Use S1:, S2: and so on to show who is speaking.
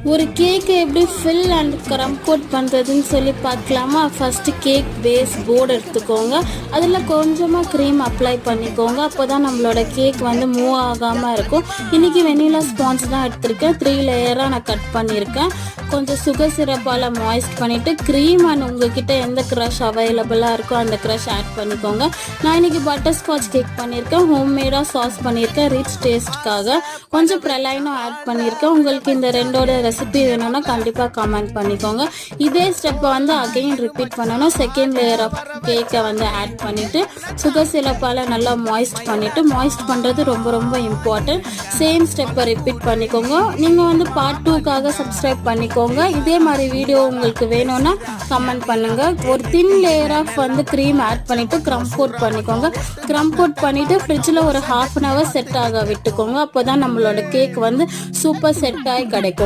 S1: ஒரு கேக்கை எப்படி ஃபில் அண்ட் க்ரம் கோட் பண்ணுறதுன்னு சொல்லி பார்க்கலாமா. ஃபஸ்ட்டு கேக் பேஸ் போர்டு எடுத்துக்கோங்க. அதில் கொஞ்சமாக க்ரீம் அப்ளை பண்ணிக்கோங்க. அப்போ தான் நம்மளோட கேக் வந்து மூவ் ஆகாமல் இருக்கும். இன்றைக்கி வெனிலா ஸ்பான்ஸ் தான் எடுத்திருக்கேன். 3 லேயராக நான் கட் பண்ணியிருக்கேன். கொஞ்சம் சுகர் சிரப்பால் மாய்ஸ்ட் பண்ணிவிட்டு க்ரீம் அண்ட் உங்ககிட்ட எந்த க்ரஷ் அவைலபிளாக இருக்கோ அந்த க்ரஷ் ஆட் பண்ணிக்கோங்க. நான் இன்றைக்கி பட்டர் ஸ்காட்ச் கேக் பண்ணியிருக்கேன். ஹோம்மேடாக சாஸ் பண்ணியிருக்கேன் ரிச் டேஸ்ட்காக. கொஞ்சம் ப்ரெலைனும் ஆட் பண்ணியிருக்கேன். உங்களுக்கு இந்த ரெண்டோட ரெசிபி வேணும்னா கண்டிப்பாக கமெண்ட் பண்ணிக்கோங்க. இதே ஸ்டெப்பை வந்து அகைன் ரிப்பீட் பண்ணணும். செகண்ட் லேயர் ஆஃப் கேக்கை வந்து ஆட் பண்ணிவிட்டு சுகர் சிரப்பால் நல்லா மாய்ஸ்ட் பண்ணிவிட்டு, மாய்ஸ்ட் பண்ணுறது ரொம்ப ரொம்ப இம்பார்ட்டன்ட். சேம் ஸ்டெப்பை ரிப்பீட் பண்ணிக்கோங்க. நீங்கள் வந்து பார்ட் 2க்காக சப்ஸ்கிரைப் பண்ணிக்கோங்க. இதே மாதிரி வீடியோ உங்களுக்கு வேணும்னா கமெண்ட் பண்ணுங்கள். ஒரு தின் லேயர் ஆஃப் வந்து க்ரீம் ஆட் பண்ணிவிட்டு க்ரம் கோட் பண்ணிக்கோங்க. க்ரம் கோட் பண்ணிவிட்டு ஃப்ரிட்ஜில் ஒரு 1/2 hour செட் ஆக விட்டுக்கோங்க. அப்போ தான் நம்மளோட கேக் வந்து சூப்பர் செட் ஆகி கிடைக்கும்.